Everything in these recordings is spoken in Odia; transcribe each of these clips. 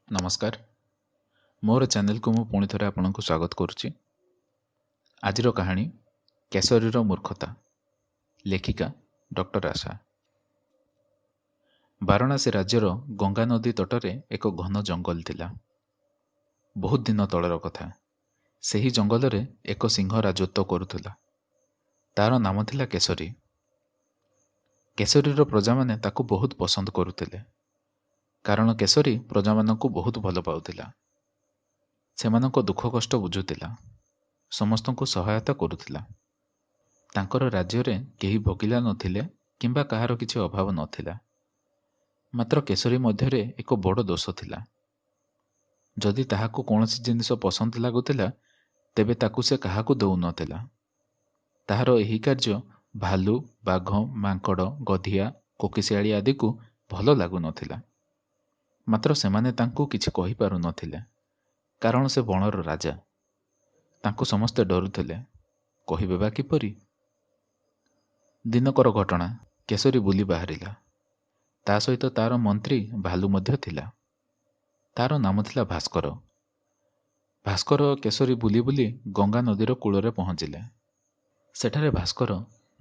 नमस्कार मोर चैनल को मु पुणी थे आपको स्वागत करुच्ची। आजिर कहानी केशरीर मूर्खता, लेखिका डॉक्टर आशा। वाराणसी राज्यर गंगा नदी तटरे एक घन जंगल थिला। बहुत दिन तलर कथा। ସେହି ଜଙ୍ଗଲରେ ଏକ ସିଂହ ରାଜତ୍ୱ କରୁଥିଲା। ତାର ନାମ ଥିଲା କେଶରୀ। କେଶରୀର ପ୍ରଜାମାନେ ତାକୁ ବହୁତ ପସନ୍ଦ କରୁଥିଲେ, କାରଣ କେଶରୀ ପ୍ରଜାମାନଙ୍କୁ ବହୁତ ଭଲ ପାଉଥିଲା। ସେମାନଙ୍କ ଦୁଃଖ କଷ୍ଟ ବୁଝୁଥିଲା, ସମସ୍ତଙ୍କୁ ସହାୟତା କରୁଥିଲା। ତାଙ୍କର ରାଜ୍ୟରେ କେହି ଭୋକିଲା ନଥିଲେ କିମ୍ବା କାହାର କିଛି ଅଭାବ ନଥିଲା। ମାତ୍ର କେଶରୀ ମଧ୍ୟରେ ଏକ ବଡ଼ ଦୋଷ ଥିଲା। ଯଦି ତାହାକୁ କୌଣସି ଜିନିଷ ପସନ୍ଦ ଲାଗୁଥିଲା, ତେବେ ତାକୁ ସେ କାହାକୁ ଦେଉନଥିଲା। ତାହାର ଏହି କାର୍ଯ୍ୟ ଭାଲୁ, ବାଘ, ମାଙ୍କଡ଼, ଗଧିଆ, କୋକିଶିଆଳି ଆଦିକୁ ଭଲ ଲାଗୁନଥିଲା। ମାତ୍ର ସେମାନେ ତାଙ୍କୁ କିଛି କହିପାରୁନଥିଲେ, କାରଣ ସେ ବଣର ରାଜା। ତାଙ୍କୁ ସମସ୍ତେ ଡରୁଥିଲେ। କହିବେ ବା କିପରି? ଦିନକର ଘଟଣା। କେଶରୀ ବୁଲି ବାହାରିଲା। ତା ସହିତ ତାର ମନ୍ତ୍ରୀ ଭାଲୁ ମଧ୍ୟ ଥିଲା। ତାର ନାମ ଥିଲା ଭାସ୍କର। ଭାସ୍କର କେଶରୀ ବୁଲି ବୁଲି ଗଙ୍ଗା ନଦୀର କୂଳରେ ପହଞ୍ଚିଲେ। ସେଠାରେ ଭାସ୍କର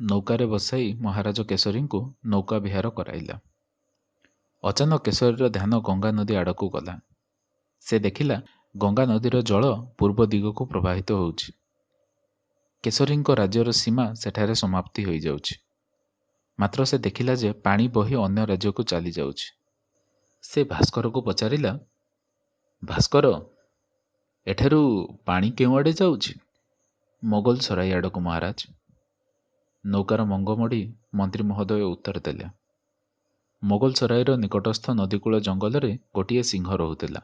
ନୌକାରେ ବସାଇ ମହାରାଜ କେଶରୀଙ୍କୁ ନୌକା ବିହାର କରାଇଲା। ଅଚାନକ କେଶରୀର ଧ୍ୟାନ ଗଙ୍ଗା ନଦୀ ଆଡ଼କୁ ଗଲା। ସେ ଦେଖିଲା ଗଙ୍ଗା ନଦୀର ଜଳ ପୂର୍ବ ଦିଗକୁ ପ୍ରବାହିତ ହେଉଛି। କେଶରୀଙ୍କ ରାଜ୍ୟର ସୀମା ସେଠାରେ ସମାପ୍ତି ହୋଇଯାଉଛି। ମାତ୍ର ସେ ଦେଖିଲା ଯେ ପାଣି ବହି ଅନ୍ୟ ରାଜ୍ୟକୁ ଚାଲିଯାଉଛି। ସେ ଭାସ୍କରକୁ ପଚାରିଲା, ଭାସ୍କର, ଏଠାରୁ ପାଣି କେଉଁଆଡ଼େ ଯାଉଛି? ମୋଗଲ ସରାଇ ଆଡ଼କୁ ମହାରାଜ। ନୌକାର ମଙ୍ଗମଡ଼ି ମନ୍ତ୍ରୀ ମହୋଦୟ ଉତ୍ତର ଦେଲେ। ମୋଗଲ ସରାଇର ନିକଟସ୍ଥ ନଦୀକୂଳ ଜଙ୍ଗଲରେ ଗୋଟିଏ ସିଂହ ରହୁଥିଲା।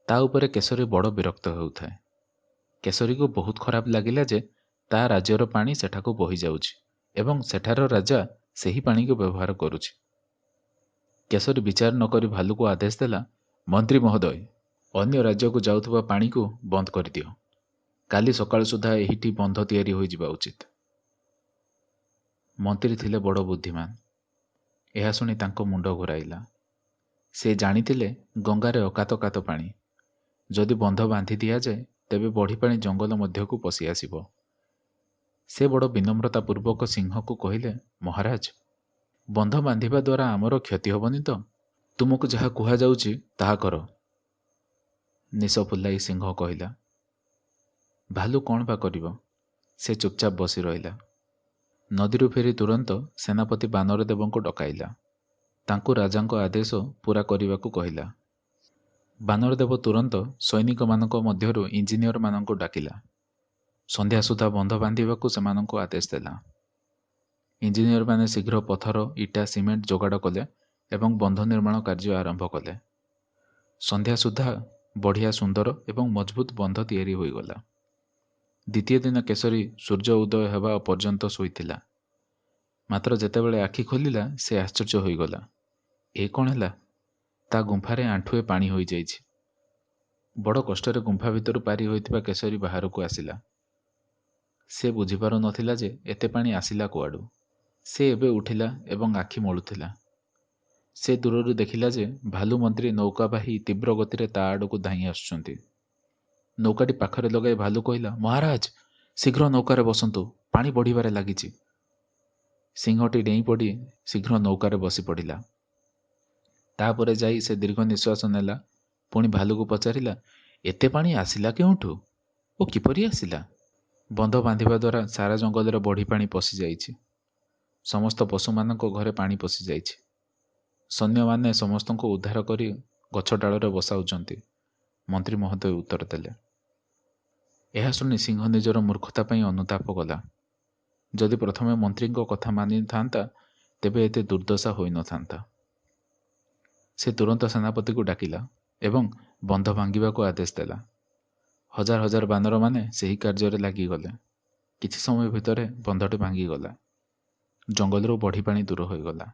ତା ଉପରେ କେଶରୀ ବଡ଼ ବିରକ୍ତ ହେଉଥାଏ। କେଶରୀକୁ ବହୁତ ଖରାପ ଲାଗିଲା ଯେ ତା ରାଜ୍ୟର ପାଣି ସେଠାକୁ ବହିଯାଉଛି ଏବଂ ସେଠାର ରାଜା ସେହି ପାଣିକୁ ବ୍ୟବହାର କରୁଛି। କେଶରୀ ବିଚାର ନ କରି ଭାଲୁକୁ ଆଦେଶ ଦେଲା, ମନ୍ତ୍ରୀ ମହୋଦୟ, ଅନ୍ୟ ରାଜ୍ୟକୁ ଯାଉଥିବା ପାଣିକୁ ବନ୍ଦ କରିଦିଅ। କାଲି ସକାଳ ସୁଦ୍ଧା ଏହିଟି ବନ୍ଧ ତିଆରି ହୋଇଯିବା ଉଚିତ। ମନ୍ତ୍ରୀ ଥିଲେ ବଡ଼ ବୁଦ୍ଧିମାନ। ଏହା ଶୁଣି ତାଙ୍କ ମୁଣ୍ଡ ଘୂରାଇଲା। ସେ ଜାଣିଥିଲେ ଗଙ୍ଗାରେ ଅକାତକାତ ପାଣି। ଯଦି ବନ୍ଧ ବାନ୍ଧି ଦିଆଯାଏ, ତେବେ ବଢ଼ିପାଣି ଜଙ୍ଗଲ ମଧ୍ୟକୁ ପଶି ଆସିବ। ସେ ବଡ଼ ବିନମ୍ରତାପୂର୍ବକ ସିଂହକୁ କହିଲେ, ମହାରାଜ, ବନ୍ଧ ବାନ୍ଧିବା ଦ୍ୱାରା ଆମର କ୍ଷତି ହେବନି ତ? ତୁମକୁ ଯାହା କୁହାଯାଉଛି ତାହା କର। ନିଶ ଫୁଲାଇ ସିଂହ କହିଲା। ଭାଲୁ କ'ଣ ବା କରିବ? ସେ ଚୁପଚାପ ବସି ରହିଲା। ନଦୀରୁ ଫେରି ତୁରନ୍ତ ସେନାପତି ବାନରଦେବଙ୍କୁ ଡକାଇଲା। ତାଙ୍କୁ ରାଜାଙ୍କ ଆଦେଶ ପୂରା କରିବାକୁ କହିଲା। ବାନରଦେବ ତୁରନ୍ତ ସୈନିକମାନଙ୍କ ମଧ୍ୟରୁ ଇଞ୍ଜିନିୟରମାନଙ୍କୁ ଡାକିଲା। ସନ୍ଧ୍ୟା ସୁଦ୍ଧା ବନ୍ଧ ବାନ୍ଧିବାକୁ ସେମାନଙ୍କୁ ଆଦେଶ ଦେଲା। ଇଞ୍ଜିନିୟରମାନେ ଶୀଘ୍ର ପଥର, ଇଟା, ସିମେଣ୍ଟ ଯୋଗାଡ଼ କଲେ ଏବଂ ବନ୍ଧ ନିର୍ମାଣ କାର୍ଯ୍ୟ ଆରମ୍ଭ କଲେ। ସନ୍ଧ୍ୟା ସୁଦ୍ଧା ବଢ଼ିଆ ସୁନ୍ଦର ଏବଂ ମଜବୁତ ବନ୍ଧ ତିଆରି ହୋଇଗଲା। ଦ୍ୱିତୀୟ ଦିନ କେଶରୀ ସୂର୍ଯ୍ୟ ଉଦୟ ହେବା ପର୍ଯ୍ୟନ୍ତ ଶୋଇଥିଲା। ମାତ୍ର ଯେତେବେଳେ ଆଖି ଖୋଲିଲା, ସେ ଆଶ୍ଚର୍ଯ୍ୟ ହୋଇଗଲା। ଏ କ'ଣ ହେଲା? ତା ଗୁମ୍ଫାରେ ଆଣ୍ଠୁଏ ପାଣି ହୋଇଯାଇଛି। ବଡ଼ କଷ୍ଟରେ ଗୁମ୍ଫା ଭିତରୁ ପାରି ହୋଇଥିବା କେଶରୀ ବାହାରକୁ ଆସିଲା। ସେ ବୁଝିପାରୁନଥିଲା ଯେ ଏତେ ପାଣି ଆସିଲା କୁଆଡ଼ୁ। ସେ ଏବେ ଉଠିଲା ଏବଂ ଆଖି ମଳୁଥିଲା। ସେ ଦୂରରୁ ଦେଖିଲା ଯେ ଭାଲୁ ମନ୍ତ୍ରୀ ନୌକା ବାହି ତୀବ୍ର ଗତିରେ ତା ଆଡ଼କୁ ଧାଇଁ ଆସୁଛନ୍ତି। ନୌକାଟି ପାଖରେ ଲଗାଇ ଭାଲୁ କହିଲା, ମହାରାଜ, ଶୀଘ୍ର ନୌକାରେ ବସନ୍ତୁ, ପାଣି ବଢ଼ିବାରେ ଲାଗିଛି। ସିଂହଟି ଡେଇଁ ପଡ଼ି ଶୀଘ୍ର ନୌକାରେ ବସି ପଡ଼ିଲା। ତାପରେ ଯାଇ ସେ ଦୀର୍ଘ ନିଶ୍ୱାସ ନେଲା। ପୁଣି ଭାଲୁକୁ ପଚାରିଲା, ଏତେ ପାଣି ଆସିଲା କେଉଁଠୁ ଓ କିପରି ଆସିଲା? ବନ୍ଧ ବାନ୍ଧିବା ଦ୍ୱାରା ସାରା ଜଙ୍ଗଲରେ ବଢ଼ି ପାଣି ପଶିଯାଇଛି। ସମସ୍ତ ପଶୁମାନଙ୍କ ଘରେ ପାଣି ପଶିଯାଇଛି। ସୈନ୍ୟମାନେ ସମସ୍ତଙ୍କୁ ଉଦ୍ଧାର କରି ଗଛ ଡାଳରେ ବସାଉଛନ୍ତି। ମନ୍ତ୍ରୀ ମହୋଦୟ ଉତ୍ତର ଦେଲେ। ଏହା ଶୁଣି ସିଂହ ନିଜର ମୂର୍ଖତା ପାଇଁ ଅନୁତାପ କଲା। ଯଦି ପ୍ରଥମେ ମନ୍ତ୍ରୀଙ୍କ କଥା ମାନିଥାନ୍ତା, ତେବେ ଏତେ ଦୁର୍ଦ୍ଦଶା ହୋଇନଥାନ୍ତା। ସେ ତୁରନ୍ତ ସେନାପତିକୁ ଡାକିଲା ଏବଂ ବନ୍ଧ ଭାଙ୍ଗିବାକୁ ଆଦେଶ ଦେଲା। ହଜାର ହଜାର ବାନରମାନେ ସେହି କାର୍ଯ୍ୟରେ ଲାଗିଗଲେ। କିଛି ସମୟ ଭିତରେ ବନ୍ଧଟି ଭାଙ୍ଗିଗଲା। ଜଙ୍ଗଲରୁ ବଢ଼ିପାଣି ଦୂର ହୋଇଗଲା।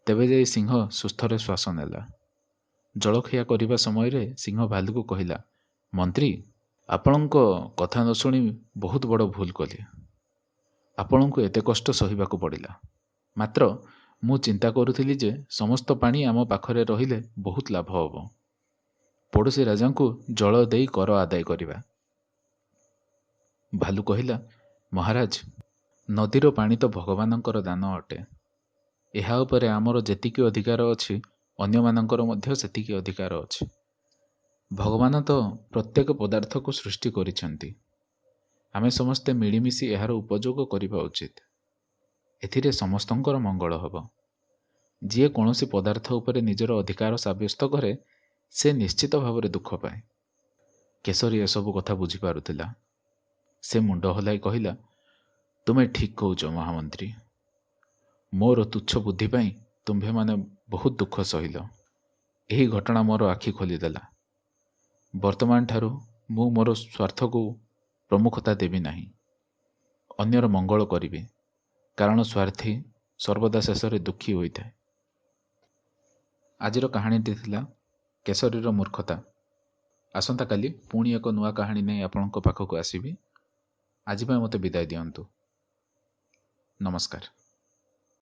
ତେବେ ଯାଇ ସିଂହ ସୁସ୍ଥରେ ଶ୍ୱାସ ନେଲା। ଜଳଖିଆ କରିବା ସମୟରେ ସିଂହ ଭାଲୁକୁ କହିଲା, ମନ୍ତ୍ରୀ, ଆପଣଙ୍କ କଥା ନ ଶୁଣି ବହୁତ ବଡ଼ ଭୁଲ କଲି। ଆପଣଙ୍କୁ ଏତେ କଷ୍ଟ ସହିବାକୁ ପଡ଼ିଲା। ମାତ୍ର ମୁଁ ଚିନ୍ତା କରୁଥିଲି ଯେ ସମସ୍ତ ପାଣି ଆମ ପାଖରେ ରହିଲେ ବହୁତ ଲାଭ ହେବ। ପଡ଼ୋଶୀ ରାଜାଙ୍କୁ ଜଳ ଦେଇ କର ଆଦାୟ କରିବା। ଭାଲୁ କହିଲା, ମହାରାଜ, ନଦୀର ପାଣି ତ ଭଗବାନଙ୍କର ଦାନ ଅଟେ। ଏହା ଉପରେ ଆମର ଯେତିକି ଅଧିକାର ଅଛି, ଅନ୍ୟମାନଙ୍କର ମଧ୍ୟ ସେତିକି ଅଧିକାର ଅଛି। ଭଗବାନ ତ ପ୍ରତ୍ୟେକ ପଦାର୍ଥକୁ ସୃଷ୍ଟି କରିଛନ୍ତି। ଆମେ ସମସ୍ତେ ମିଳିମିଶି ଏହାର ଉପଯୋଗ କରିବା ଉଚିତ। ଏଥିରେ ସମସ୍ତଙ୍କର ମଙ୍ଗଳ ହେବ। ଯିଏ କୌଣସି ପଦାର୍ଥ ଉପରେ ନିଜର ଅଧିକାର ସାବ୍ୟସ୍ତ କରେ, ସେ ନିଶ୍ଚିତ ଭାବରେ ଦୁଃଖ ପାଏ। କେଶରୀ ଏସବୁ କଥା ବୁଝିପାରୁଥିଲା। ସେ ମୁଣ୍ଡ ହଲାଇ କହିଲା, ତୁମେ ଠିକ୍ କହୁଛ ମହାମନ୍ତ୍ରୀ। ମୋର ତୁଚ୍ଛ ବୁଦ୍ଧି ପାଇଁ ତୁମ୍ଭେମାନେ ବହୁତ ଦୁଃଖ ସହିଲ। ଏହି ଘଟଣା ମୋର ଆଖି ଖୋଲିଦେଲା। ବର୍ତ୍ତମାନ ଠାରୁ ମୁଁ ମୋର ସ୍ୱାର୍ଥକୁ ପ୍ରମୁଖତା ଦେବି ନାହିଁ। ଅନ୍ୟର ମଙ୍ଗଳ କରିବି, କାରଣ ସ୍ୱାର୍ଥୀ ସର୍ବଦା ଶେଷରେ ଦୁଃଖୀ ହୋଇଥାଏ। ଆଜିର କାହାଣୀଟି ଥିଲା କେଶରୀର ମୂର୍ଖତା। ଆସନ୍ତାକାଲି ପୁଣି ଏକ ନୂଆ କାହାଣୀ ନେଇ ଆପଣଙ୍କ ପାଖକୁ ଆସିବି। ଆଜି ପାଇଁ ମୋତେ ବିଦାୟ ଦିଅନ୍ତୁ। ନମସ୍କାର।